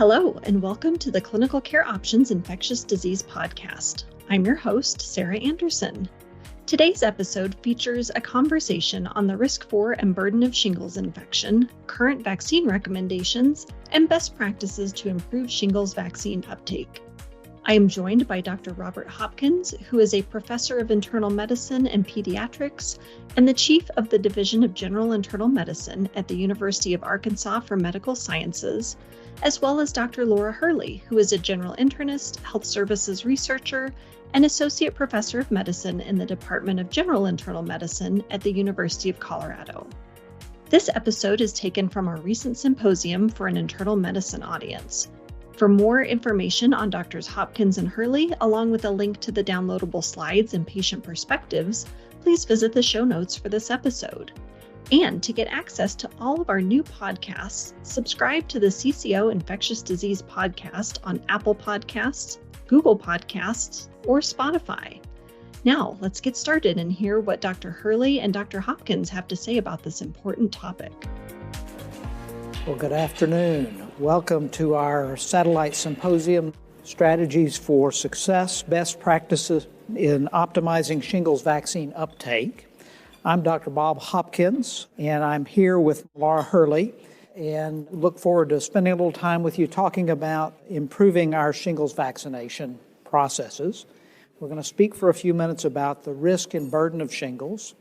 Hello, and welcome to the Clinical Care Options Infectious Disease Podcast. I'm your host, Sarah Anderson. Today's episode features a conversation on the risk for and burden of shingles infection, current vaccine recommendations, and best practices to improve shingles vaccine uptake. I am joined by Dr. Robert Hopkins, who is a professor of internal medicine and pediatrics and the chief of the Division of General Internal Medicine at the University of Arkansas for Medical Sciences, as well as Dr. Laura Hurley, who is a general internist, health services researcher, and associate professor of medicine in the Department of General Internal Medicine at the University of Colorado. This episode is taken from our recent symposium for an internal medicine audience. For more information on Drs. Hopkins and Hurley, along with a link to the downloadable slides and patient perspectives, please visit the show notes for this episode. And to get access to all of our new podcasts, subscribe to the CCO Infectious Disease Podcast on Apple Podcasts, Google Podcasts, or Spotify. Now, let's get started and hear what Dr. Hurley and Dr. Hopkins have to say about this important topic. Well, good afternoon. Welcome to our satellite symposium, Strategies for Success, Best Practices in Optimizing Shingles Vaccine Uptake. I'm Dr. Bob Hopkins, and I'm here with Laura Hurley, and look forward to spending a little time with you talking about improving our shingles vaccination processes. We're going to speak for a few minutes about the risk and burden of shingles,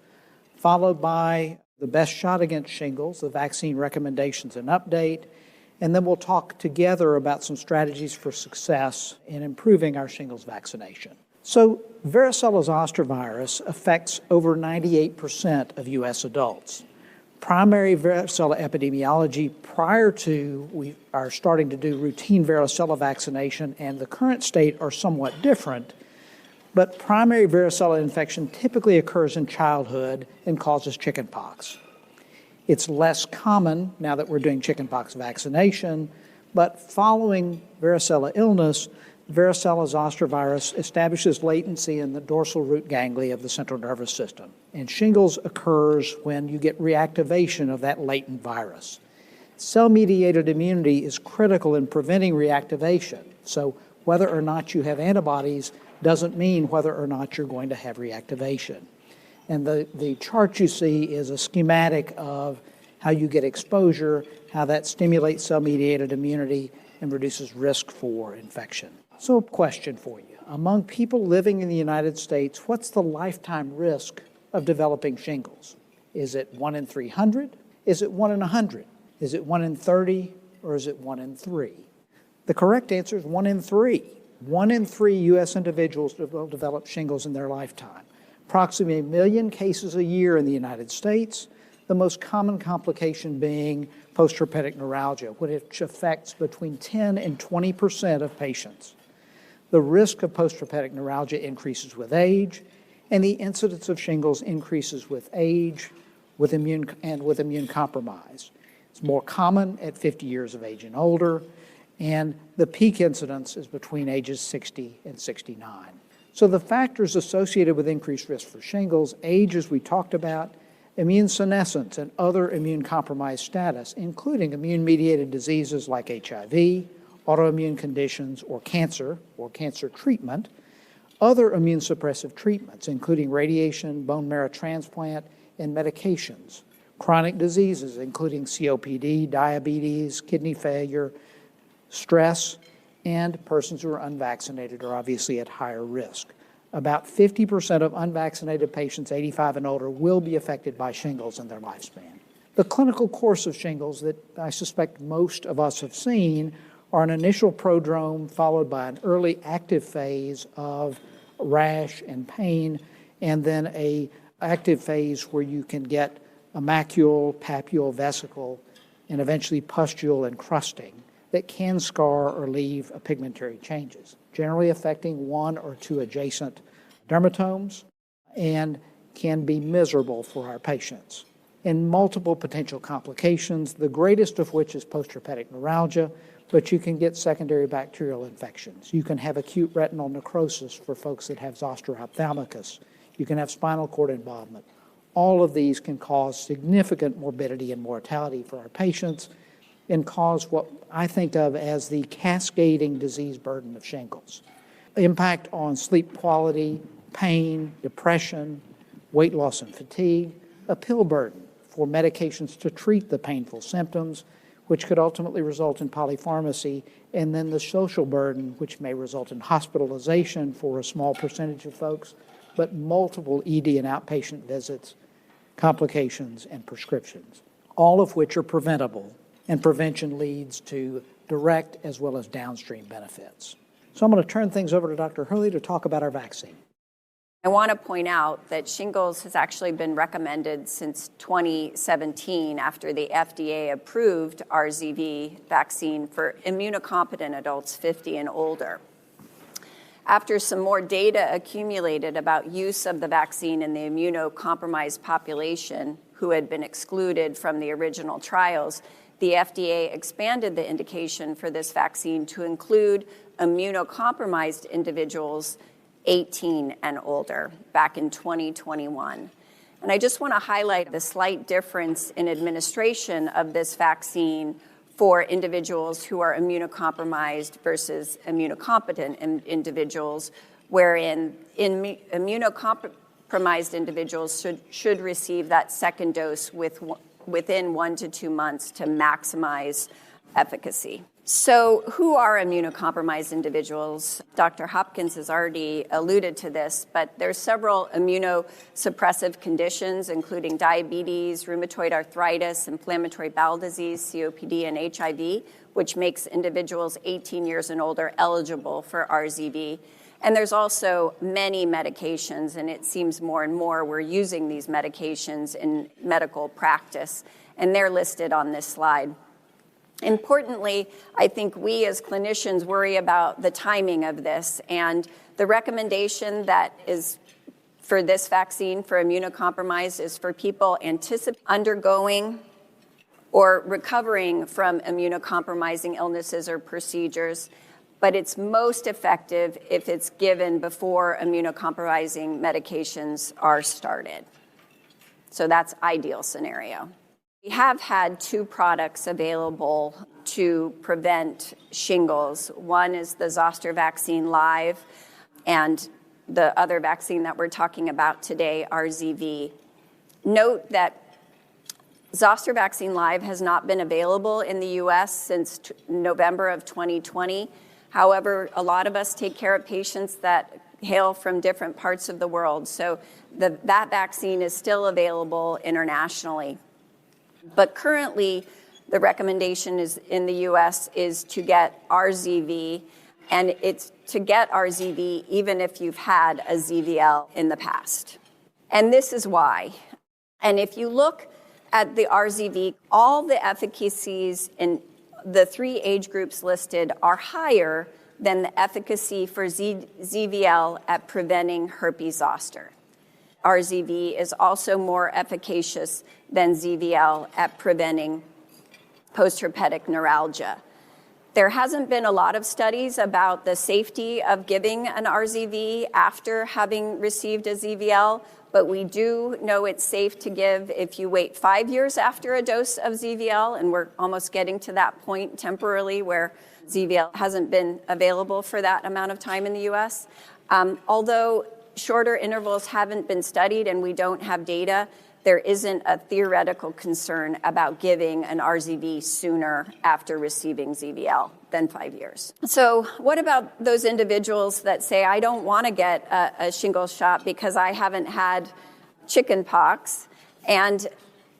followed by the best shot against shingles, the vaccine recommendations and update, and then we'll talk together about some strategies for success in improving our shingles vaccination. So, varicella-zoster virus affects over 98% of U.S. adults. Primary varicella epidemiology prior to we are starting to do routine varicella vaccination and the current state are somewhat different, but primary varicella infection typically occurs in childhood and causes chickenpox. It's less common now that we're doing chickenpox vaccination, but following varicella illness, varicella-zoster virus establishes latency in the dorsal root ganglia of the central nervous system. And shingles occurs when you get reactivation of that latent virus. Cell-mediated immunity is critical in preventing reactivation. So whether or not you have antibodies doesn't mean whether or not you're going to have reactivation. And the chart you see is a schematic of how you get exposure, how that stimulates cell-mediated immunity and reduces risk for infection. So a question for you. Among people living in the United States, what's the lifetime risk of developing shingles? Is it 1 in 300? Is it 1 in 100? Is it 1 in 30? Or is it 1 in 3? The correct answer is 1 in 3. 1 in 3 U.S. individuals will develop shingles in their lifetime. Approximately 1 million cases a year in the United States, the most common complication being postherpetic neuralgia, which affects between 10 and 20% of patients. The risk of postherpetic neuralgia increases with age, and the incidence of shingles increases with age with immune compromise. It's more common at 50 years of age and older, and the peak incidence is between ages 60 and 69. So the factors associated with increased risk for shingles, age as we talked about, immune senescence and other immune compromised status, including immune-mediated diseases like HIV, autoimmune conditions, or cancer treatment, other immune suppressive treatments, including radiation, bone marrow transplant, and medications, chronic diseases, including COPD, diabetes, kidney failure, stress, and persons who are unvaccinated are obviously at higher risk. About 50% of unvaccinated patients 85 and older will be affected by shingles in their lifespan. The clinical course of shingles that I suspect most of us have seen are an initial prodrome followed by an early active phase of rash and pain, and then an active phase where you can get a macule, papule, vesicle, and eventually pustule and crusting that can scar or leave pigmentary changes, generally affecting 1 or 2 adjacent dermatomes, and can be miserable for our patients. And multiple potential complications, the greatest of which is postherpetic neuralgia, but you can get secondary bacterial infections. You can have acute retinal necrosis for folks that have zoster ophthalmicus. You can have spinal cord involvement. All of these can cause significant morbidity and mortality for our patients, and cause what I think of as the cascading disease burden of shingles. Impact on sleep quality, pain, depression, weight loss and fatigue, a pill burden for medications to treat the painful symptoms, which could ultimately result in polypharmacy, and then the social burden, which may result in hospitalization for a small percentage of folks, but multiple ED and outpatient visits, complications, and prescriptions, all of which are preventable, and prevention leads to direct as well as downstream benefits. So I'm going to turn things over to Dr. Hurley to talk about our vaccine. I want to point out that shingles has actually been recommended since 2017 after the FDA approved RZV vaccine for immunocompetent adults 50 and older. After some more data accumulated about use of the vaccine in the immunocompromised population who had been excluded from the original trials, the FDA expanded the indication for this vaccine to include immunocompromised individuals 18 and older back in 2021. And I just want to highlight the slight difference in administration of this vaccine for individuals who are immunocompromised versus immunocompetent individuals, wherein immunocompromised individuals should receive that second dose within 1 to 2 months to maximize efficacy. So who are immunocompromised individuals? Dr. Hopkins has already alluded to this, but there's several immunosuppressive conditions, including diabetes, rheumatoid arthritis, inflammatory bowel disease, COPD, and HIV, which makes individuals 18 years and older eligible for RZV. And there's also many medications, and it seems more and more we're using these medications in medical practice, and they're listed on this slide. Importantly, I think we as clinicians worry about the timing of this, and the recommendation that is for this vaccine for immunocompromised is for people undergoing or recovering from immunocompromising illnesses or procedures, but it's most effective if it's given before immunocompromising medications are started. So that's ideal scenario. We have had 2 products available to prevent shingles. One is the Zoster vaccine live, and the other vaccine that we're talking about today, RZV. Note that Zoster vaccine live has not been available in the U.S. since November of 2020. However, a lot of us take care of patients that hail from different parts of the world, so that vaccine is still available internationally. But currently, the recommendation is in the U.S. is to get RZV, and it's to get RZV even if you've had a ZVL in the past. And this is why. And if you look at the RZV, all the efficacies in the 3 age groups listed are higher than the efficacy for ZVL at preventing herpes zoster. RZV is also more efficacious than ZVL at preventing postherpetic neuralgia. There hasn't been a lot of studies about the safety of giving an RZV after having received a ZVL, but we do know it's safe to give if you wait 5 years after a dose of ZVL, and we're almost getting to that point temporarily where ZVL hasn't been available for that amount of time in the U.S. Although shorter intervals haven't been studied and we don't have data, there isn't a theoretical concern about giving an RZV sooner after receiving ZVL than 5 years. So what about those individuals that say, I don't want to get a shingles shot because I haven't had chicken pox? And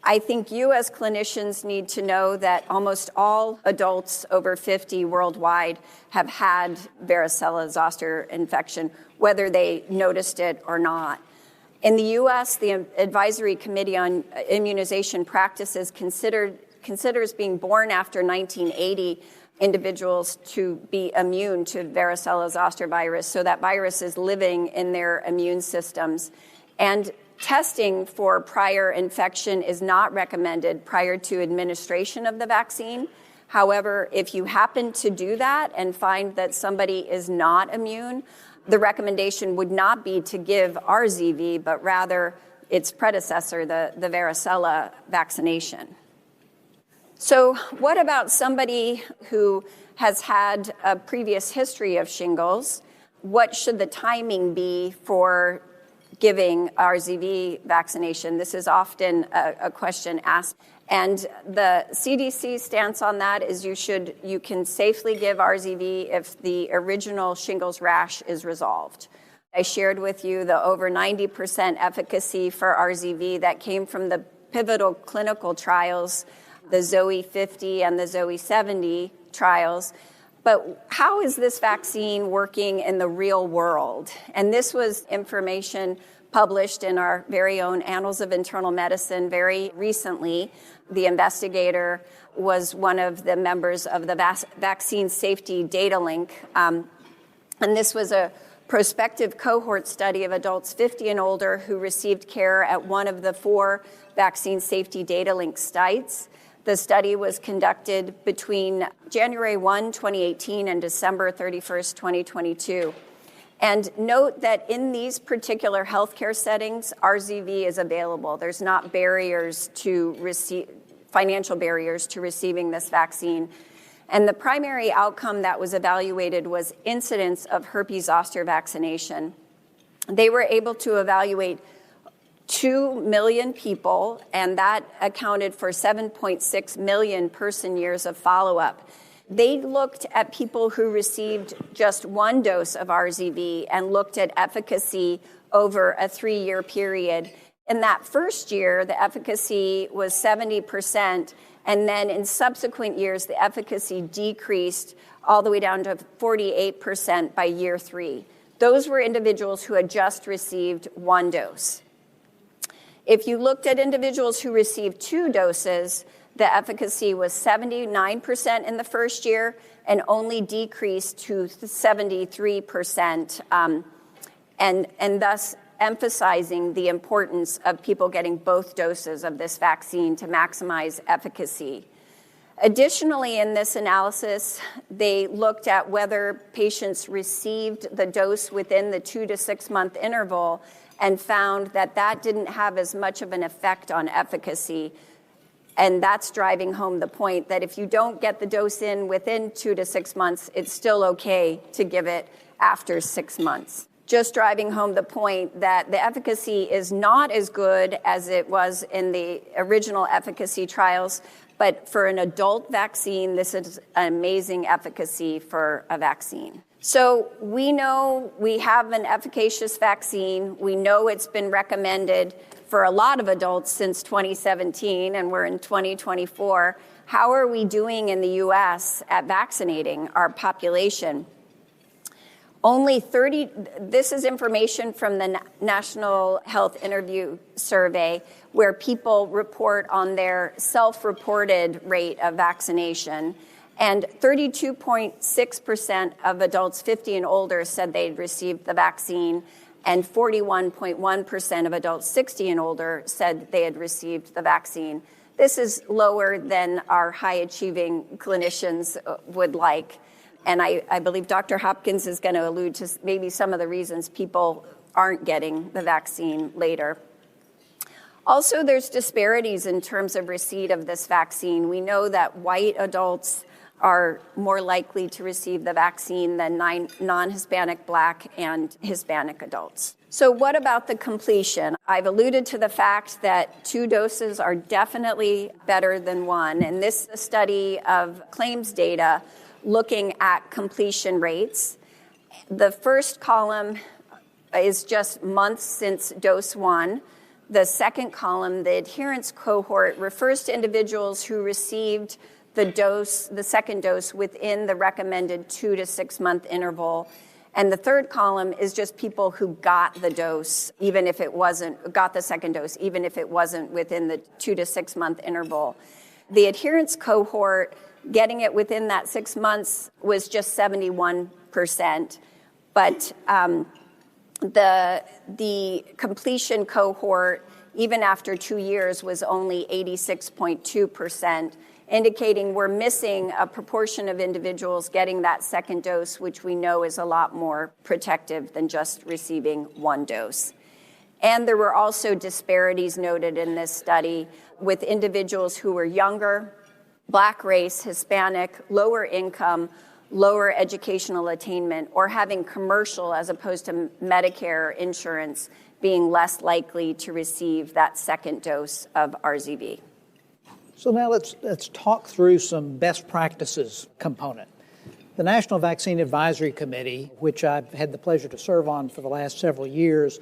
I think you as clinicians need to know that almost all adults over 50 worldwide have had varicella zoster infection, whether they noticed it or not. In the U.S., the Advisory Committee on Immunization Practices considers being born after 1980 individuals to be immune to varicella zoster virus, so that virus is living in their immune systems. And testing for prior infection is not recommended prior to administration of the vaccine. However, if you happen to do that and find that somebody is not immune, the recommendation would not be to give RZV, but rather its predecessor, the varicella vaccination. So what about somebody who has had a previous history of shingles? What should the timing be for giving RSV vaccination? This is often a question asked. And the CDC stance on that is you can safely give RSV if the original shingles rash is resolved. I shared with you the over 90% efficacy for RSV that came from the pivotal clinical trials, the Zoe 50 and the Zoe 70 trials. But how is this vaccine working in the real world? And this was information published in our very own Annals of Internal Medicine very recently. The investigator was one of the members of the Vaccine Safety Data Link. And this was a prospective cohort study of adults 50 and older who received care at one of the 4 Vaccine Safety Data Link sites. The study was conducted between January 1, 2018 and December 31st, 2022. And note that in these particular healthcare settings, RSV is available. There's not financial barriers to receiving this vaccine. And the primary outcome that was evaluated was incidence of herpes zoster vaccination. They were able to evaluate 2 million people, and that accounted for 7.6 million person years of follow-up. They looked at people who received just 1 dose of RSV and looked at efficacy over a 3-year period. In that first year, the efficacy was 70%, and then in subsequent years, the efficacy decreased all the way down to 48% by year 3. Those were individuals who had just received 1 dose. If you looked at individuals who received 2 doses, the efficacy was 79% in the first year and only decreased to 73%, and thus emphasizing the importance of people getting both doses of this vaccine to maximize efficacy. Additionally, in this analysis, they looked at whether patients received the dose within the 2 to 6 month interval and found that that didn't have as much of an effect on efficacy. And that's driving home the point that if you don't get the dose in within 2 to 6 months, it's still okay to give it after 6 months. Just driving home the point that the efficacy is not as good as it was in the original efficacy trials, but for an adult vaccine, this is an amazing efficacy for a vaccine. So we know we have an efficacious vaccine. We know it's been recommended for a lot of adults since 2017, and we're in 2024. How are we doing in the U.S. at vaccinating our population? This is information from the National Health Interview Survey, where people report on their self-reported rate of vaccination. And 32.6% of adults 50 and older said they'd received the vaccine, and 41.1% of adults 60 and older said they had received the vaccine. This is lower than our high-achieving clinicians would like. And I believe Dr. Hopkins is going to allude to maybe some of the reasons people aren't getting the vaccine later. Also, there's disparities in terms of receipt of this vaccine. We know that white adults are more likely to receive the vaccine than non-Hispanic, Black, and Hispanic adults. So what about the completion? I've alluded to the fact that 2 doses are definitely better than 1. And this is a study of claims data looking at completion rates. The first column is just months since dose 1. The second column, the adherence cohort, refers to individuals who received the second dose within the recommended 2 to 6 month interval. And the third column is just people who got the dose, got the second dose, even if it wasn't within the 2 to 6 month interval. The adherence cohort, getting it within that 6 months, was just 71%. But the completion cohort, even after 2 years, was only 86.2%, indicating we're missing a proportion of individuals getting that second dose, which we know is a lot more protective than just receiving 1 dose. And there were also disparities noted in this study with individuals who were younger Black race, Hispanic, lower income, lower educational attainment, or having commercial as opposed to Medicare insurance being less likely to receive that second dose of RZV. So now let's talk through some best practices component. The National Vaccine Advisory Committee, which I've had the pleasure to serve on for the last several years,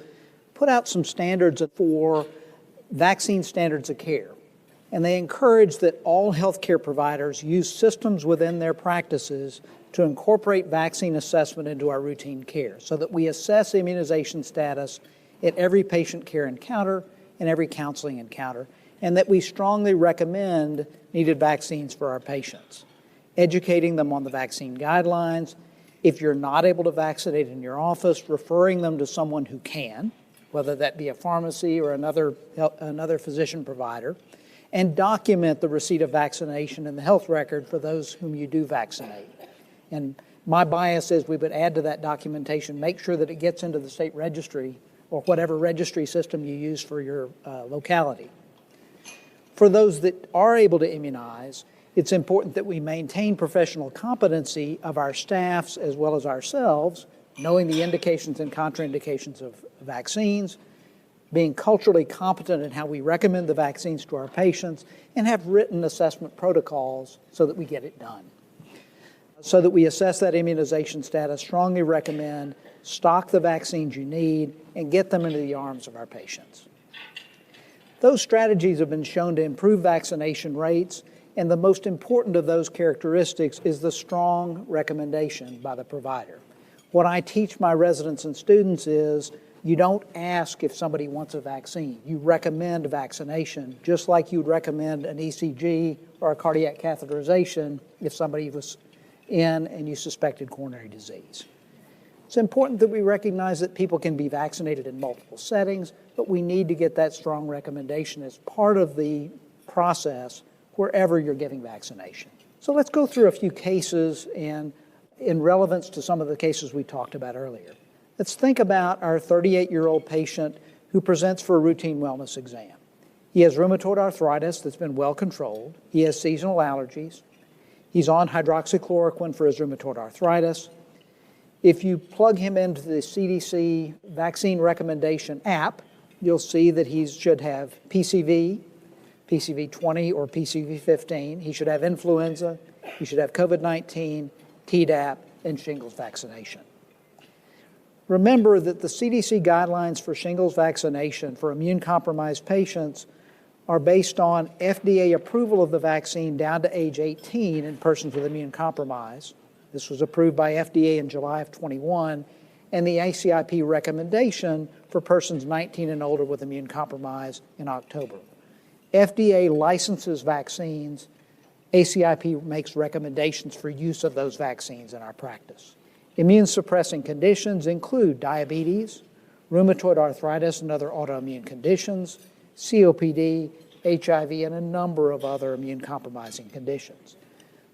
put out some standards for vaccine standards of care. And they encourage that all healthcare providers use systems within their practices to incorporate vaccine assessment into our routine care so that we assess immunization status at every patient care encounter and every counseling encounter, and that we strongly recommend needed vaccines for our patients. Educating them on the vaccine guidelines. If you're not able to vaccinate in your office, referring them to someone who can, whether that be a pharmacy or another physician provider, and document the receipt of vaccination in the health record for those whom you do vaccinate. And my bias is we would add to that documentation, make sure that it gets into the state registry or whatever registry system you use for your locality. For those that are able to immunize, it's important that we maintain professional competency of our staffs as well as ourselves, knowing the indications and contraindications of vaccines, being culturally competent in how we recommend the vaccines to our patients, and have written assessment protocols so that we get it done. So that we assess that immunization status, strongly recommend, stock the vaccines you need, and get them into the arms of our patients. Those strategies have been shown to improve vaccination rates, and the most important of those characteristics is the strong recommendation by the provider. What I teach my residents and students is you don't ask if somebody wants a vaccine. You recommend vaccination, just like you'd recommend an ECG or a cardiac catheterization if somebody was in and you suspected coronary disease. It's important that we recognize that people can be vaccinated in multiple settings, but we need to get that strong recommendation as part of the process wherever you're giving vaccination. So let's go through a few cases in relevance to some of the cases we talked about earlier. Let's think about our 38-year-old patient who presents for a routine wellness exam. He has rheumatoid arthritis that's been well controlled. He has seasonal allergies. He's on hydroxychloroquine for his rheumatoid arthritis. If you plug him into the CDC vaccine recommendation app, you'll see that he should have PCV, PCV20 or PCV15. He should have influenza. He should have COVID-19, Tdap, and shingles vaccination. Remember that the CDC guidelines for shingles vaccination for immune-compromised patients are based on FDA approval of the vaccine down to age 18 in persons with immune compromise. This was approved by FDA in July of 21, and the ACIP recommendation for persons 19 and older with immune compromise in October. FDA licenses vaccines. ACIP makes recommendations for use of those vaccines in our practice. Immune-suppressing conditions include diabetes, rheumatoid arthritis and other autoimmune conditions, COPD, HIV, and a number of other immune-compromising conditions.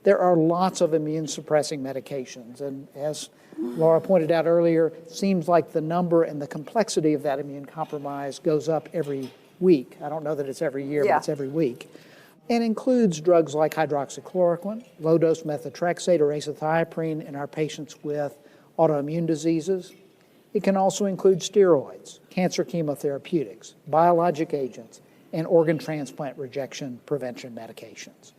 There are lots of immune-suppressing medications, and as Laura pointed out earlier, it seems like the number and the complexity of that immune compromise goes up every week. I don't know that it's every year, but it's every week. And includes drugs like hydroxychloroquine, low-dose methotrexate or azathioprine in our patients with autoimmune diseases. It can also include steroids, cancer chemotherapeutics, biologic agents, and organ transplant rejection prevention medications.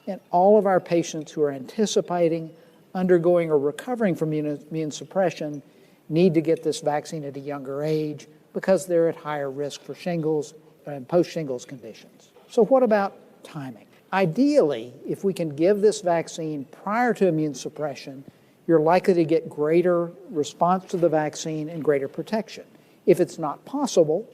And all of our patients who are anticipating, undergoing, or recovering from immune suppression need to get this vaccine at a younger age because they're at higher risk for shingles and post-shingles conditions. So what about timing? Ideally, if we can give this vaccine prior to immune suppression, you're likely to get greater response to the vaccine and greater protection. If it's not possible,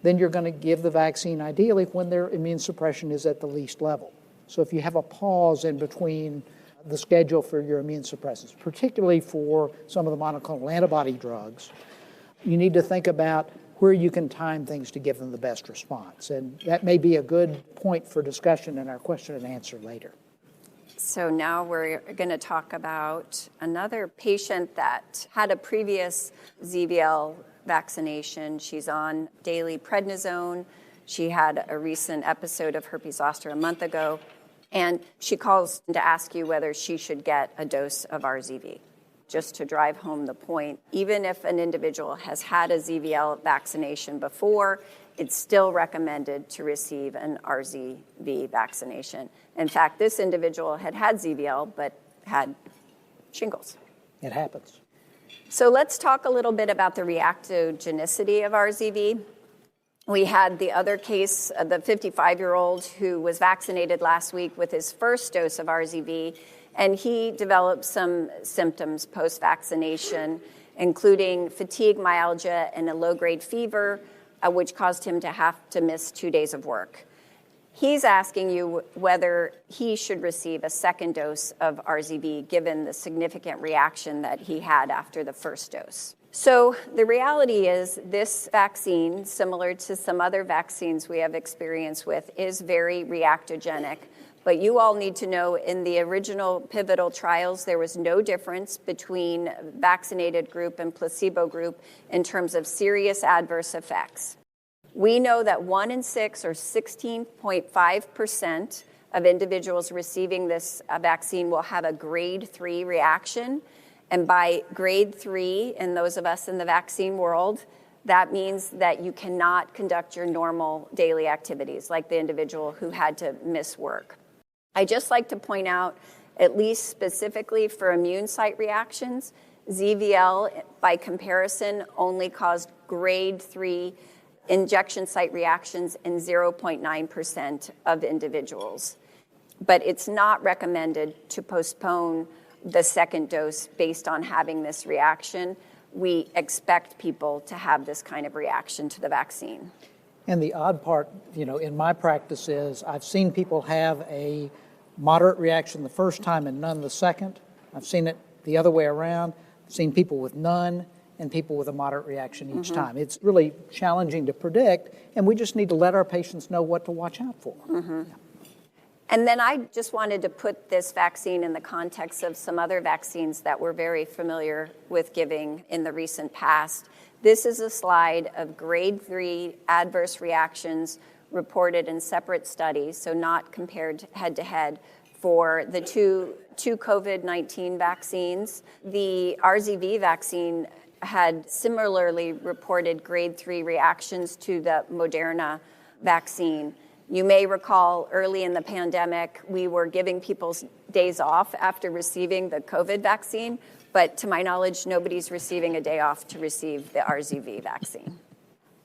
then you're going to give the vaccine ideally when their immune suppression is at the least level. So if you have a pause in between the schedule for your immune suppressants, particularly for some of the monoclonal antibody drugs, you need to think about where you can time things to give them the best response. And that may be a good point for discussion in our question and answer later. So now we're going to talk about another patient that had a previous ZVL vaccination. She's on daily prednisone. She had a recent episode of herpes zoster a month ago. And she calls to ask you whether she should get a dose of RZV. Just to drive home the point, even if an individual has had a ZVL vaccination before, it's still recommended to receive an RZV vaccination. In fact, this individual had ZVL but had shingles. It happens. So let's talk a little bit about the reactogenicity of RZV. We had the other case, the 55-year-old who was vaccinated last week with his first dose of RZV, and he developed some symptoms post-vaccination, including fatigue, myalgia, and a low-grade fever, which caused him to have to miss 2 days of work. He's asking you whether he should receive a second dose of RZV given the significant reaction that he had after the first dose. So the reality is this vaccine, similar to some other vaccines we have experience with, is very reactogenic. But you all need to know in the original pivotal trials, there was no difference between vaccinated group and placebo group in terms of serious adverse effects. We know that 1 in 6 or 16.5% of individuals receiving this vaccine will have a grade 3 reaction. And by grade 3, in those of us in the vaccine world, that means that you cannot conduct your normal daily activities, like the individual who had to miss work. I just like to point out, at least specifically for immune site reactions, ZVL, by comparison, only caused grade 3 injection site reactions in 0.9% of individuals. But it's not recommended to postpone the second dose based on having this reaction. We expect people to have this kind of reaction to the vaccine. And the odd part, in my practice is I've seen people have a moderate reaction the first time and none the second. I've seen it the other way around. I've seen people with none and people with a moderate reaction each time. It's really challenging to predict, and we just need to let our patients know what to watch out for. Yeah. And then I just wanted to put this vaccine in the context of some other vaccines that we're very familiar with giving in the recent past. This is a slide of grade 3 adverse reactions reported in separate studies, so not compared head-to-head for the two COVID-19 vaccines. The RZV vaccine had similarly reported grade 3 reactions to the Moderna vaccine. You may recall early in the pandemic, we were giving people days off after receiving the COVID vaccine, but to my knowledge, nobody's receiving a day off to receive the RZV vaccine.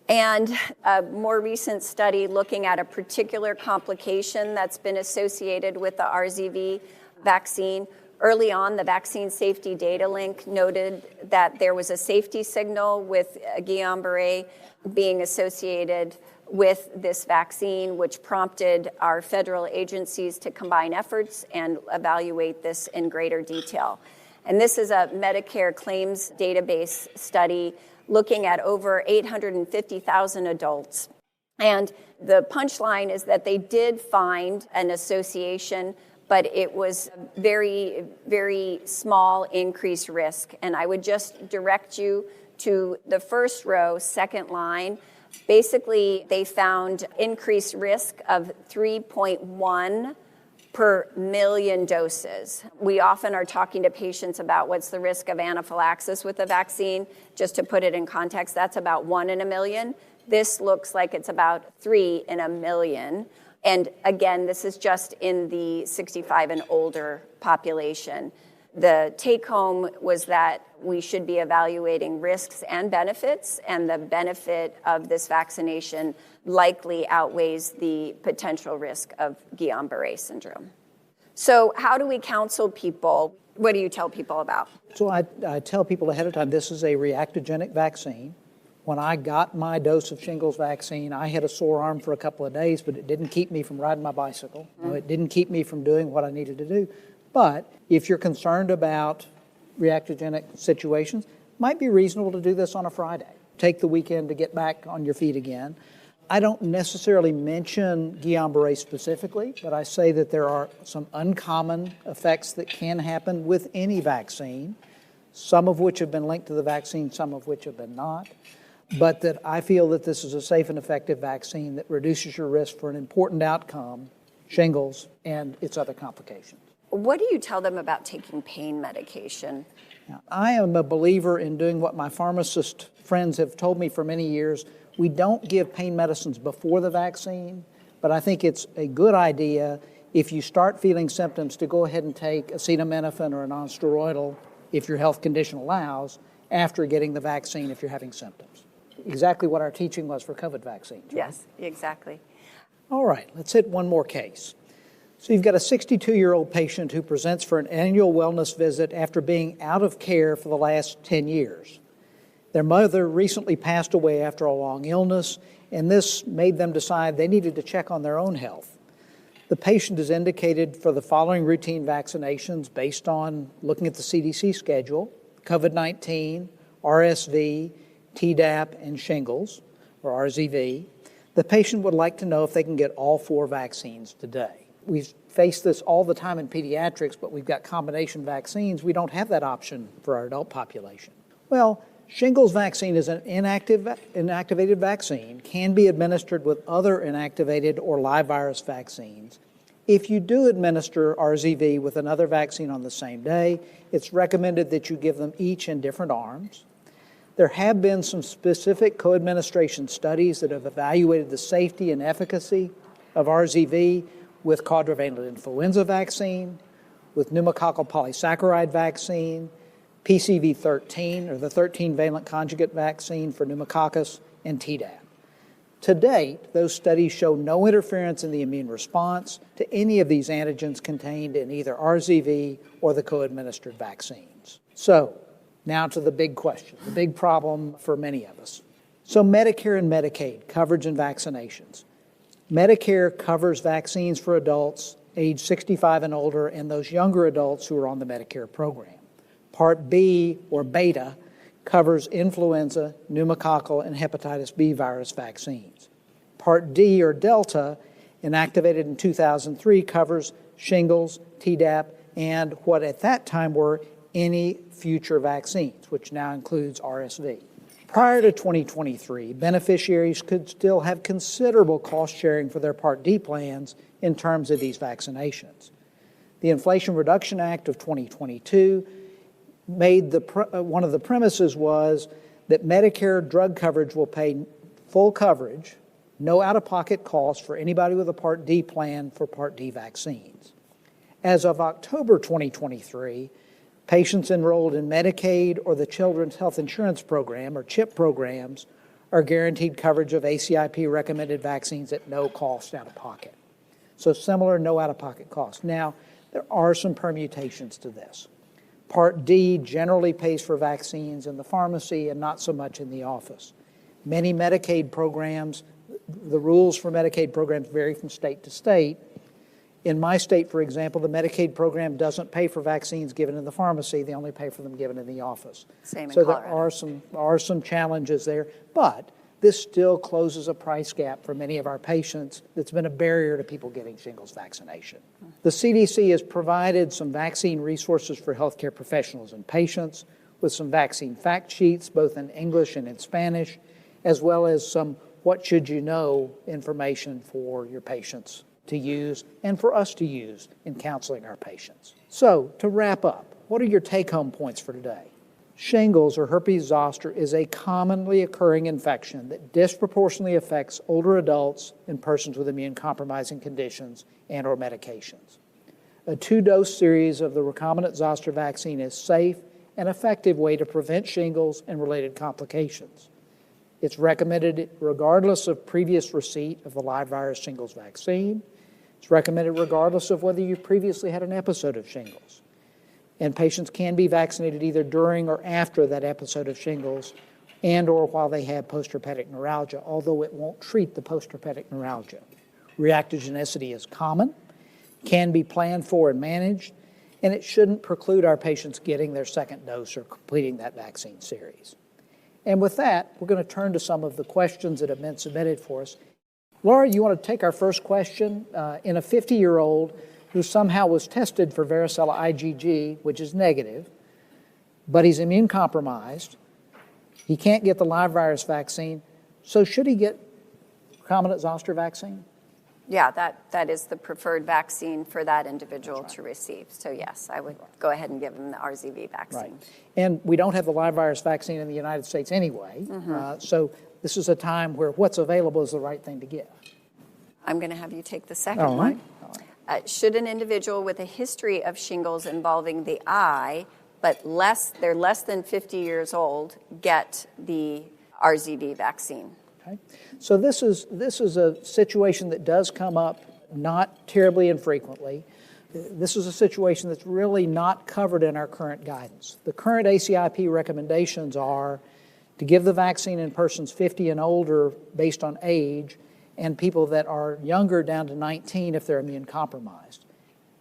And a more recent study looking at a particular complication that's been associated with the RZV vaccine. Early on, the Vaccine Safety Data Link noted that there was a safety signal with Guillain-Barré being associated with this vaccine, which prompted our federal agencies to combine efforts and evaluate this in greater detail. And this is a Medicare claims database study looking at over 850,000 adults. And the punchline is that they did find an association, but it was very, very small increased risk. And I would just direct you to the first row, second line. Basically, they found increased risk of 3.1 per million doses. We often are talking to patients about what's the risk of anaphylaxis with the vaccine. Just to put it in context, that's about 1 in a million. This looks like it's about 3 in a million. And again, this is just in the 65 and older population. The take home was that we should be evaluating risks and benefits, and the benefit of this vaccination likely outweighs the potential risk of Guillain-Barré syndrome. So how do we counsel people? What do you tell people about? So I tell people ahead of time, this is a reactogenic vaccine. When I got my dose of shingles vaccine, I had a sore arm for a couple of days, but it didn't keep me from riding my bicycle. It didn't keep me from doing what I needed to do. But if you're concerned about reactogenic situations, it might be reasonable to do this on a Friday. Take the weekend to get back on your feet again. I don't necessarily mention Guillain-Barré specifically, but I say that there are some uncommon effects that can happen with any vaccine, some of which have been linked to the vaccine, some of which have been not, but that I feel that this is a safe and effective vaccine that reduces your risk for an important outcome shingles, and its other complications. What do you tell them about taking pain medication? Now, I am a believer in doing what my pharmacist friends have told me for many years. We don't give pain medicines before the vaccine, but I think it's a good idea if you start feeling symptoms to go ahead and take acetaminophen or a nonsteroidal, if your health condition allows, after getting the vaccine if you're having symptoms. Exactly what our teaching was for COVID vaccines. Right? Yes, exactly. All right, let's hit one more case. So you've got a 62-year-old patient who presents for an annual wellness visit after being out of care for the last 10 years. Their mother recently passed away after a long illness, and this made them decide they needed to check on their own health. The patient is indicated for the following routine vaccinations based on looking at the CDC schedule: COVID-19, RSV, Tdap, and shingles, or RSV. The patient would like to know if they can get all 4 vaccines today. We face this all the time in pediatrics, but we've got combination vaccines. We don't have that option for our adult population. Well, shingles vaccine is an inactivated vaccine, can be administered with other inactivated or live virus vaccines. If you do administer RSV with another vaccine on the same day, it's recommended that you give them each in different arms. There have been some specific co-administration studies that have evaluated the safety and efficacy of RSV with quadrivalent influenza vaccine, with pneumococcal polysaccharide vaccine, PCV13, or the 13-valent conjugate vaccine for pneumococcus, and Tdap. To date, those studies show no interference in the immune response to any of these antigens contained in either RSV or the co-administered vaccines. So, now to the big question, the big problem for many of us. So Medicare and Medicaid, coverage and vaccinations. Medicare covers vaccines for adults age 65 and older and those younger adults who are on the Medicare program. Part B, or Beta, covers influenza, pneumococcal, and hepatitis B virus vaccines. Part D, or Delta, inactivated in 2003, covers shingles, Tdap, and what at that time were any future vaccines, which now includes RSV. Prior to 2023, beneficiaries could still have considerable cost sharing for their Part D plans in terms of these vaccinations. The Inflation Reduction Act of 2022 made one of the premises was that Medicare drug coverage will pay full coverage, no out-of-pocket costs for anybody with a Part D plan for Part D vaccines. As of October 2023, patients enrolled in Medicaid or the Children's Health Insurance Program, or CHIP programs, are guaranteed coverage of ACIP recommended vaccines at no cost out of pocket. So similar, no out-of-pocket cost. Now, there are some permutations to this. Part D generally pays for vaccines in the pharmacy and not so much in the office. Many Medicaid programs, the rules for Medicaid programs vary from state to state. In my state, for example, the Medicaid program doesn't pay for vaccines given in the pharmacy. They only pay for them given in the office. Same in Colorado. So there are some challenges there, but this still closes a price gap for many of our patients that's been a barrier to people getting shingles vaccination. The CDC has provided some vaccine resources for healthcare professionals and patients with some vaccine fact sheets, both in English and in Spanish, as well as some what should you know information for your patients to use and for us to use in counseling our patients. So, to wrap up, what are your take-home points for today? Shingles, or herpes zoster, is a commonly occurring infection that disproportionately affects older adults and persons with immune-compromising conditions and or medications. A 2-dose series of the recombinant zoster vaccine is safe and effective way to prevent shingles and related complications. It's recommended regardless of previous receipt of the live virus shingles vaccine. It's recommended regardless of whether you previously had an episode of shingles. And patients can be vaccinated either during or after that episode of shingles and or while they have postherpetic neuralgia, although it won't treat the postherpetic neuralgia. Reactogenicity is common, can be planned for and managed, and it shouldn't preclude our patients getting their second dose or completing that vaccine series. And with that, we're going to turn to some of the questions that have been submitted for us. Laura, you want to take our first question? In a 50-year-old who somehow was tested for varicella IgG, which is negative, but he's immune compromised, he can't get the live virus vaccine, so should he get recombinant zoster vaccine? Yeah, that is the preferred vaccine for that individual to receive. So yes, I would go ahead and give them the RZV vaccine. Right. And we don't have the live virus vaccine in the United States anyway, so this is a time where what's available is the right thing to give. I'm going to have you take the second one. Should an individual with a history of shingles involving the eye, but they're less than 50 years old, get the RZV vaccine? Okay. So this is a situation that does come up not terribly infrequently. This is a situation that's really not covered in our current guidance. The current ACIP recommendations are to give the vaccine in persons 50 and older based on age, and people that are younger down to 19 if they're immune compromised.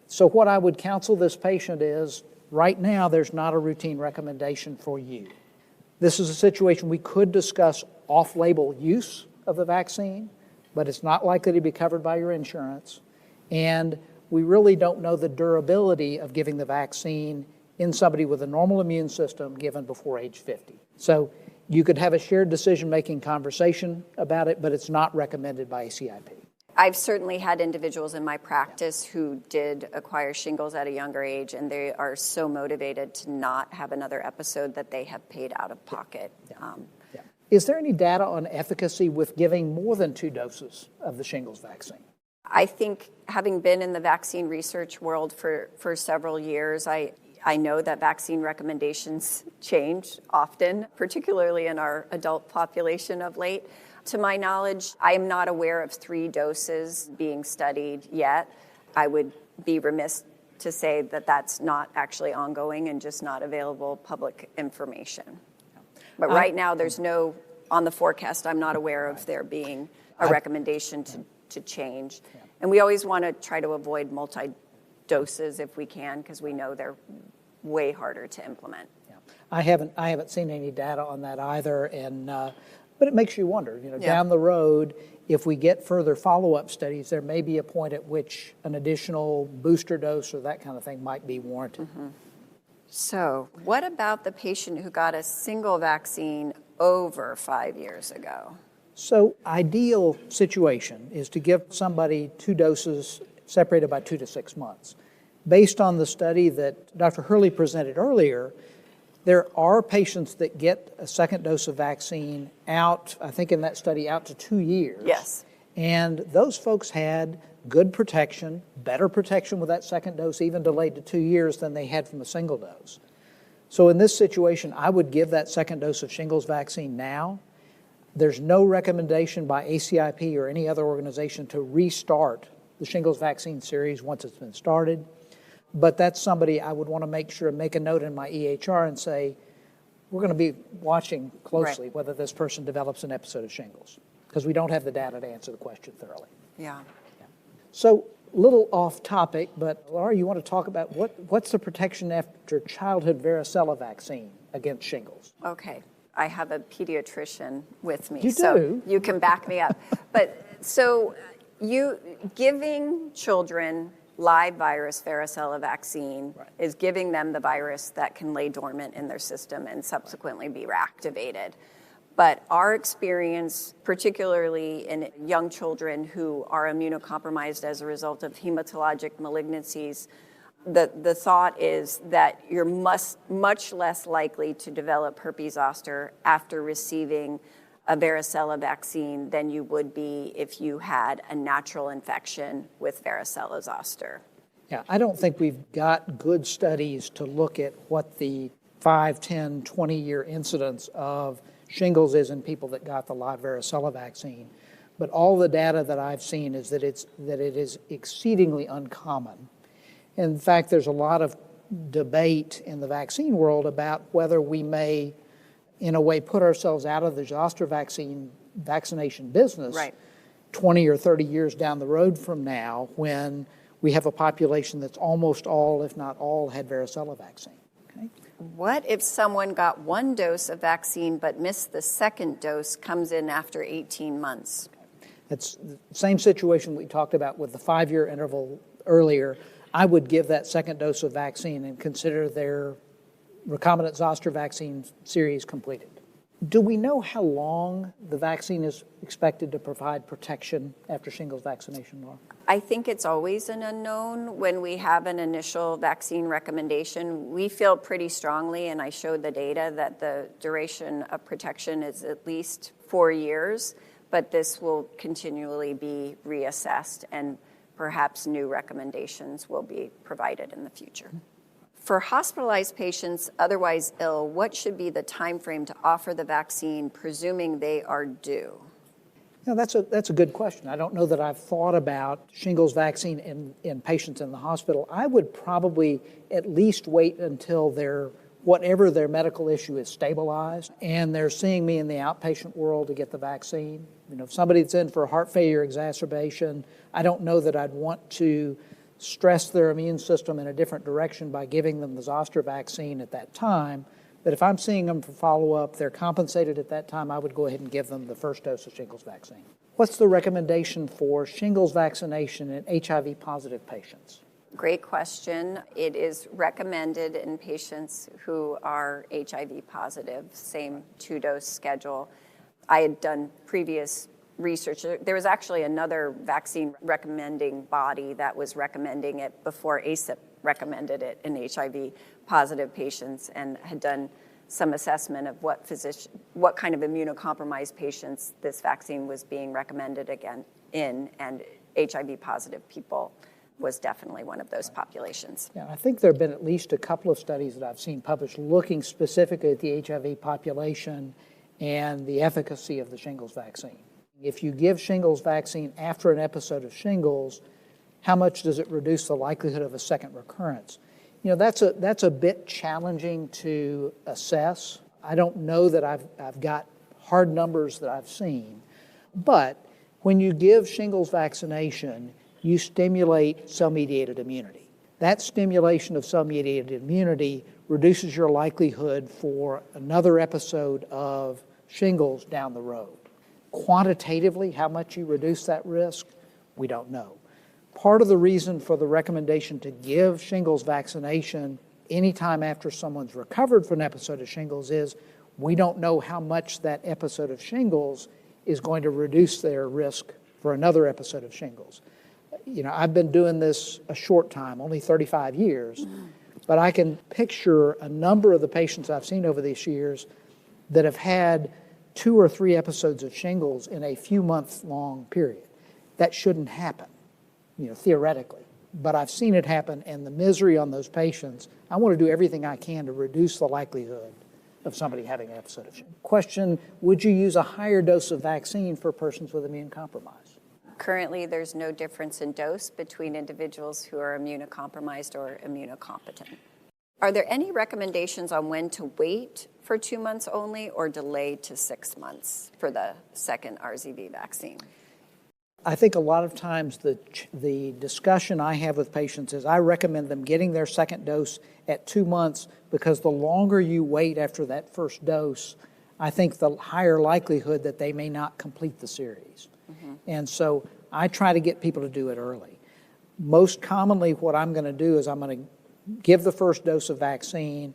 So what I would counsel this patient is, right now there's not a routine recommendation for you. This is a situation we could discuss off-label use of the vaccine, but it's not likely to be covered by your insurance. And we really don't know the durability of giving the vaccine in somebody with a normal immune system given before age 50. So you could have a shared decision-making conversation about it, but it's not recommended by ACIP. I've certainly had individuals in my practice who did acquire shingles at a younger age, and they are so motivated to not have another episode that they have paid out of pocket. Is there any data on efficacy with giving more than 2 doses of the shingles vaccine? I think, having been in the vaccine research world for several years, I know that vaccine recommendations change often, particularly in our adult population of late. To my knowledge, I am not aware of 3 doses being studied yet. I would be remiss to say that that's not actually ongoing and just not available public information. But right now, there's no, on the forecast, I'm not aware of there being a recommendation to change. And we always want to try to avoid multi-doses if we can, because we know they're way harder to implement. I haven't seen any data on that either, and but it makes you wonder, down the road, if we get further follow-up studies, there may be a point at which an additional booster dose or that kind of thing might be warranted. So what about the patient who got a single vaccine over 5 years ago? So ideal situation is to give somebody 2 doses separated by 2 to 6 months. Based on the study that Dr. Hurley presented earlier, there are patients that get a second dose of vaccine out, I think in that study, out to 2 years. Yes. And those folks had good protection, better protection with that second dose, even delayed to 2 years than they had from a single dose. So in this situation, I would give that second dose of shingles vaccine now. There's no recommendation by ACIP or any other organization to restart the shingles vaccine series once it's been started. But that's somebody I would want to make sure, make a note in my EHR and say, we're going to be watching closely whether this person develops an episode of shingles, because we don't have the data to answer the question thoroughly. So, a little off topic, but Laura, you want to talk about what's the protection after childhood varicella vaccine against shingles? Okay. I have a pediatrician with me, You so do? you can back me up. But so you giving children live virus varicella vaccine is giving them the virus that can lay dormant in their system and subsequently be reactivated. But our experience, particularly in young children who are immunocompromised as a result of hematologic malignancies, the thought is that you're much less likely to develop herpes zoster after receiving a varicella vaccine than you would be if you had a natural infection with varicella zoster. Yeah, I don't think we've got good studies to look at what the 5, 10, 20-year incidence of shingles is in people that got the live varicella vaccine. But all the data that I've seen is that it is exceedingly uncommon. In fact, there's a lot of debate in the vaccine world about whether we may, in a way, put ourselves out of the zoster vaccination business 20 or 30 years down the road from now, when we have a population that's almost all, if not all, had varicella vaccine. Okay? What if someone got 1 dose of vaccine but missed the second dose, comes in after 18 months? It's the same situation we talked about with the 5-year interval earlier. I would give that second dose of vaccine and consider their recombinant zoster vaccine series completed. Do we know how long the vaccine is expected to provide protection after shingles vaccination, Laura? I think it's always an unknown. When we have an initial vaccine recommendation, we feel pretty strongly, and I showed the data, that the duration of protection is at least 4 years, but this will continually be reassessed, and perhaps new recommendations will be provided in the future. For hospitalized patients otherwise ill, what should be the time frame to offer the vaccine, presuming they are due? That's a good question. I don't know that I've thought about shingles vaccine in patients in the hospital. I would probably at least wait until whatever their medical issue is stabilized and they're seeing me in the outpatient world to get the vaccine. If somebody that's in for heart failure exacerbation, I don't know that I'd want to stress their immune system in a different direction by giving them the zoster vaccine at that time. But if I'm seeing them for follow-up, they're compensated at that time, I would go ahead and give them the first dose of shingles vaccine. What's the recommendation for shingles vaccination in HIV-positive patients? Great question. It is recommended in patients who are HIV positive, same 2-dose schedule. I had done previous research. There was actually another vaccine recommending body that was recommending it before ACIP recommended it in HIV positive patients, and had done some assessment of what kind of immunocompromised patients this vaccine was being recommended in, and HIV positive people was definitely one of those populations. Yeah, I think there have been at least a couple of studies that I've seen published looking specifically at the HIV population and the efficacy of the shingles vaccine. If you give shingles vaccine after an episode of shingles, how much does it reduce the likelihood of a second recurrence? That's a bit challenging to assess. I don't know that I've got hard numbers that I've seen. But when you give shingles vaccination, you stimulate cell-mediated immunity. That stimulation of cell-mediated immunity reduces your likelihood for another episode of shingles down the road. Quantitatively, how much you reduce that risk, we don't know. Part of the reason for the recommendation to give shingles vaccination anytime after someone's recovered from an episode of shingles is we don't know how much that episode of shingles is going to reduce their risk for another episode of shingles. I've been doing this a short time, only 35 years, but I can picture a number of the patients I've seen over these years that have had 2 or 3 episodes of shingles in a few months long period. That shouldn't happen, theoretically. But I've seen it happen, and the misery on those patients, I want to do everything I can to reduce the likelihood of somebody having an episode of shingles. Question, would you use a higher dose of vaccine for persons with immune compromise? Currently, there's no difference in dose between individuals who are immunocompromised or immunocompetent. Are there any recommendations on when to wait for 2 months only or delay to 6 months for the second RSV vaccine? I think a lot of times the discussion I have with patients is I recommend them getting their second dose at 2 months, because the longer you wait after that first dose, I think the higher likelihood that they may not complete the series. Mm-hmm. And so I try to get people to do it early. Most commonly what I'm going to do is I'm going to give the first dose of vaccine,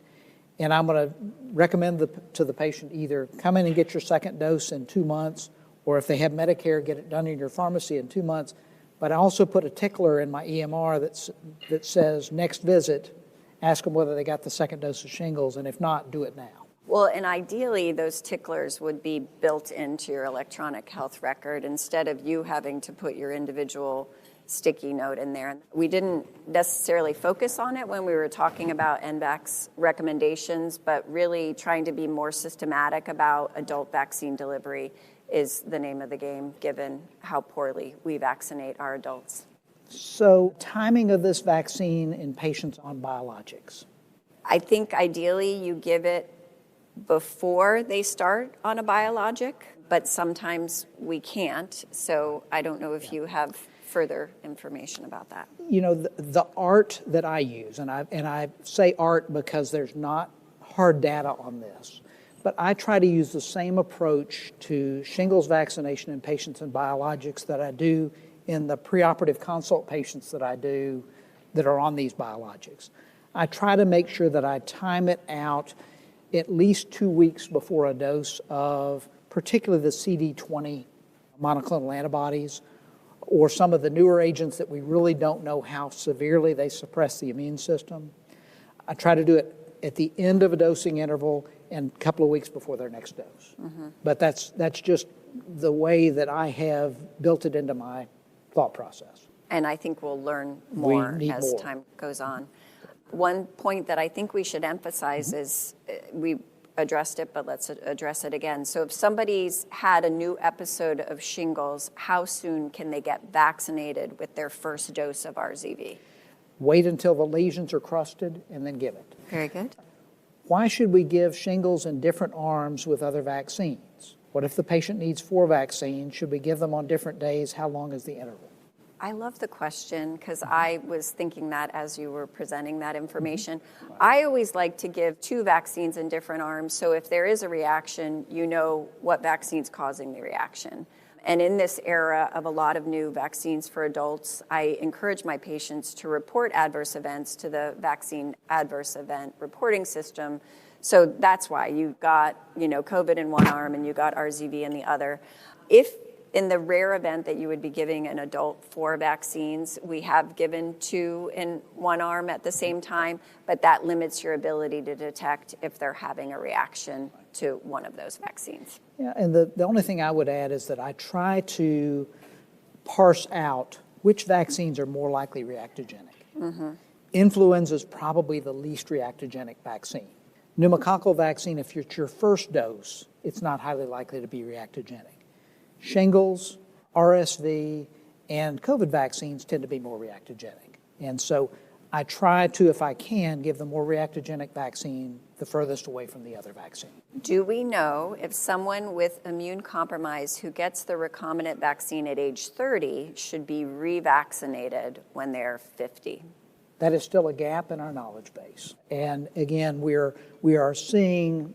and I'm going to recommend to the patient either come in and get your second dose in 2 months, or if they have Medicare, get it done in your pharmacy in 2 months. But I also put a tickler in my EMR that says next visit, ask them whether they got the second dose of shingles, and if not, do it now. Well, and ideally, those ticklers would be built into your electronic health record instead of you having to put your individual sticky note in there. We didn't necessarily focus on it when we were talking about NVAC's recommendations, but really trying to be more systematic about adult vaccine delivery is the name of the game, given how poorly we vaccinate our adults. So, timing of this vaccine in patients on biologics? I think ideally you give it before they start on a biologic, but sometimes we can't. So I don't know if you have further information about that. The art that I use, and I say art because there's not hard data on this, but I try to use the same approach to shingles vaccination in patients in biologics that I do in the preoperative consult patients that I do that are on these biologics. I try to make sure that I time it out at least 2 weeks before a dose of particularly the CD20 monoclonal antibodies, or some of the newer agents that we really don't know how severely they suppress the immune system. I try to do it at the end of a dosing interval and a couple of weeks before their next dose. But that's just the way that I have built it into my thought process. And I think we'll learn more as more time goes on. One point that I think we should emphasize is we addressed it, but let's address it again. So if somebody's had a new episode of shingles, how soon can they get vaccinated with their first dose of RZV? Wait until the lesions are crusted and then give it. Very good. Why should we give shingles in different arms with other vaccines? What if the patient needs 4 vaccines? Should we give them on different days? How long is the interval? I love the question because I was thinking that as you were presenting that information. I always like to give 2 vaccines in different arms, so if there is a reaction, you know what vaccine's causing the reaction. And in this era of a lot of new vaccines for adults, I encourage my patients to report adverse events to the vaccine adverse event reporting system. So that's why you got, COVID in one arm and you got RZV in the other. If in the rare event that you would be giving an adult 4 vaccines, we have given 2 in one arm at the same time, but that limits your ability to detect if they're having a reaction to one of those vaccines. Yeah, and the only thing I would add is that I try to parse out which vaccines are more likely reactogenic. Influenza is probably the least reactogenic vaccine. Pneumococcal vaccine, if it's your first dose, it's not highly likely to be reactogenic. Shingles, RSV, and COVID vaccines tend to be more reactogenic. And so I try to, if I can, give the more reactogenic vaccine the furthest away from the other vaccine. Do we know if someone with immune compromise who gets the recombinant vaccine at age 30 should be revaccinated when they're 50? That is still a gap in our knowledge base. And again, we are seeing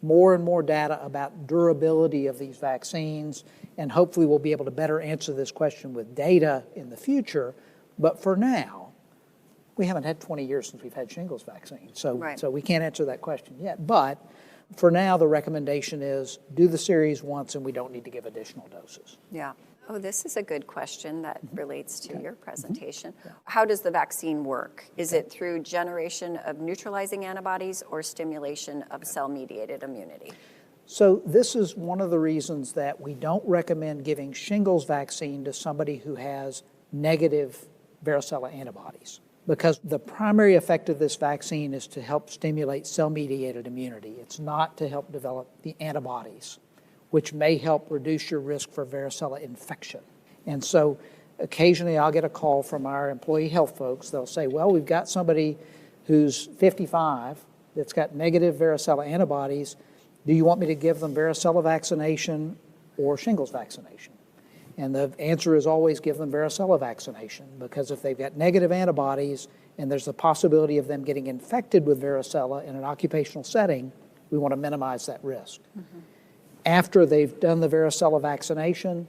more and more data about durability of these vaccines, and hopefully we'll be able to better answer this question with data in the future. But for now, we haven't had 20 years since we've had shingles vaccine, so we can't answer that question yet. But for now, the recommendation is do the series once and we don't need to give additional doses. Yeah. Oh, this is a good question that relates to your presentation. How does the vaccine work? Is it through generation of neutralizing antibodies or stimulation of cell-mediated immunity? So this is one of the reasons that we don't recommend giving shingles vaccine to somebody who has negative varicella antibodies, because the primary effect of this vaccine is to help stimulate cell-mediated immunity. It's not to help develop the antibodies, which may help reduce your risk for varicella infection. And so occasionally I'll get a call from our employee health folks. They'll say, well, we've got somebody who's 55 that's got negative varicella antibodies. Do you want me to give them varicella vaccination or shingles vaccination? And the answer is always give them varicella vaccination, because if they've got negative antibodies and there's the possibility of them getting infected with varicella in an occupational setting, we want to minimize that risk. After they've done the varicella vaccination,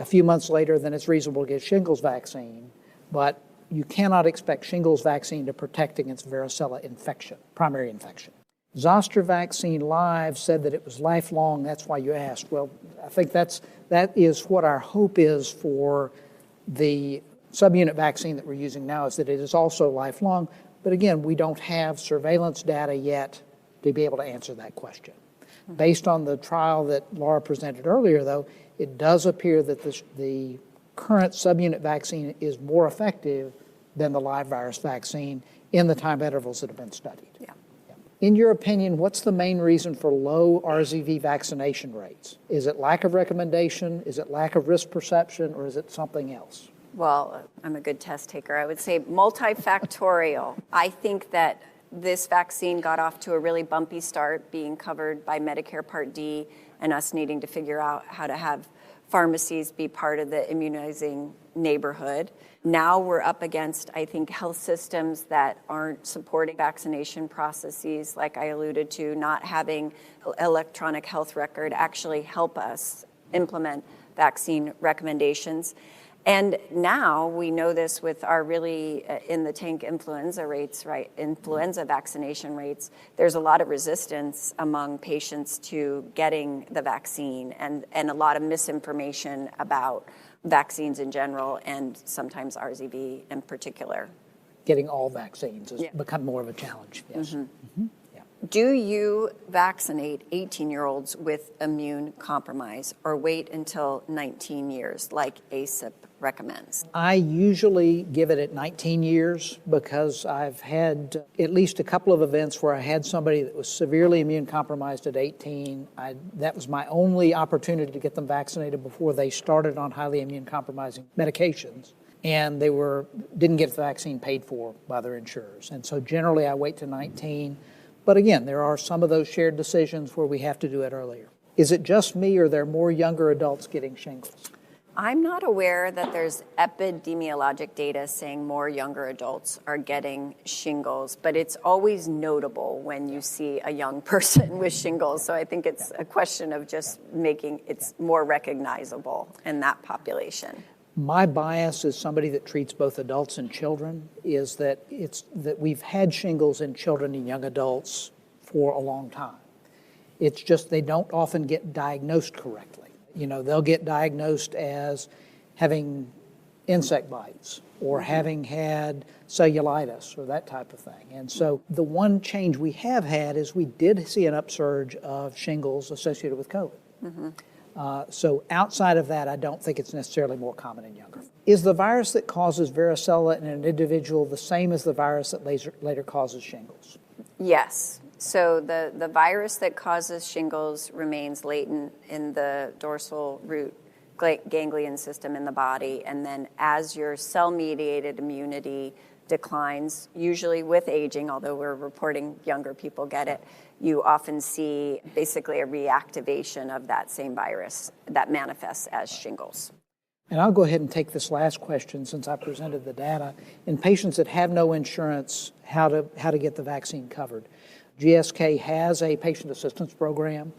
a few months later, then it's reasonable to get shingles vaccine, but you cannot expect shingles vaccine to protect against varicella infection, primary infection. Zoster Vaccine Live said that it was lifelong. That's why you asked. Well, I think that is what our hope is for the subunit vaccine that we're using now, is that it is also lifelong. But again, we don't have surveillance data yet to be able to answer that question. Based on the trial that Laura presented earlier, though, it does appear that the current subunit vaccine is more effective than the live virus vaccine in the time intervals that have been studied. Yeah. In your opinion, what's the main reason for low RZV vaccination rates? Is it lack of recommendation? Is it lack of risk perception? Or is it something else? Well, I'm a good test taker. I would say multifactorial. I think that this vaccine got off to a really bumpy start, being covered by Medicare Part D and us needing to figure out how to have pharmacies be part of the immunizing neighborhood. Now we're up against, I think, health systems that aren't supporting vaccination processes, like I alluded to, not having electronic health record actually help us implement vaccine recommendations. And now we know this with our really in the tank influenza rates, right? Influenza vaccination rates. There's a lot of resistance among patients to getting the vaccine and a lot of misinformation about vaccines in general and sometimes RSV in particular. Getting all vaccines has become more of a challenge, yes. Mm-hmm. Mm-hmm. Do you vaccinate 18-year-olds with immune compromise or wait until 19 years like ACIP recommends? I usually give it at 19 years because I've had at least a couple of events where I had somebody that was severely immune compromised at 18. That was my only opportunity to get them vaccinated before they started on highly immune compromising medications. And they didn't get the vaccine paid for by their insurers. And so generally I wait to 19. But again, there are some of those shared decisions where we have to do it earlier. Is it just me or are there more younger adults getting shingles? I'm not aware that there's epidemiologic data saying more younger adults are getting shingles, but it's always notable when you see a young person with shingles. So I think it's a question of just making it more recognizable in that population. My bias as somebody that treats both adults and children is that we've had shingles in children and young adults for a long time. It's just they don't often get diagnosed correctly. They'll get diagnosed as having insect bites or having had cellulitis or that type of thing. And so the one change we have had is we did see an upsurge of shingles associated with COVID. Mm-hmm. So outside of that, I don't think it's necessarily more common in younger. Is the virus that causes varicella in an individual the same as the virus that later causes shingles? Yes. So the virus that causes shingles remains latent in the dorsal root ganglion system in the body. And then as your cell-mediated immunity declines, usually with aging, although we're reporting younger people get it, you often see basically a reactivation of that same virus that manifests as shingles. And I'll go ahead and take this last question since I presented the data. In patients that have no insurance, how to get the vaccine covered. GSK has a patient assistance program.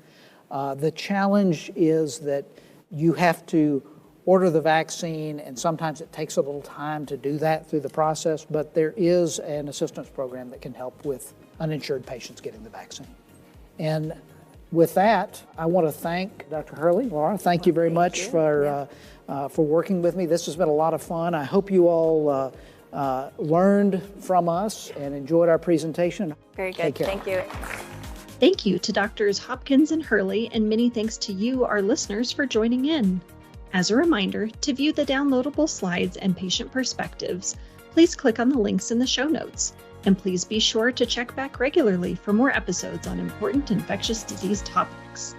The challenge is that you have to order the vaccine, and sometimes it takes a little time to do that through the process, but there is an assistance program that can help with uninsured patients getting the vaccine. And with that, I want to thank Dr. Hurley. Laura, thank you very much for working with me. This has been a lot of fun. I hope you all learned from us and enjoyed our presentation. Very good. Thank you. Thank you to Drs. Hopkins and Hurley, and many thanks to you, our listeners, for joining in. As a reminder, to view the downloadable slides and patient perspectives, please click on the links in the show notes. And please be sure to check back regularly for more episodes on important infectious disease topics.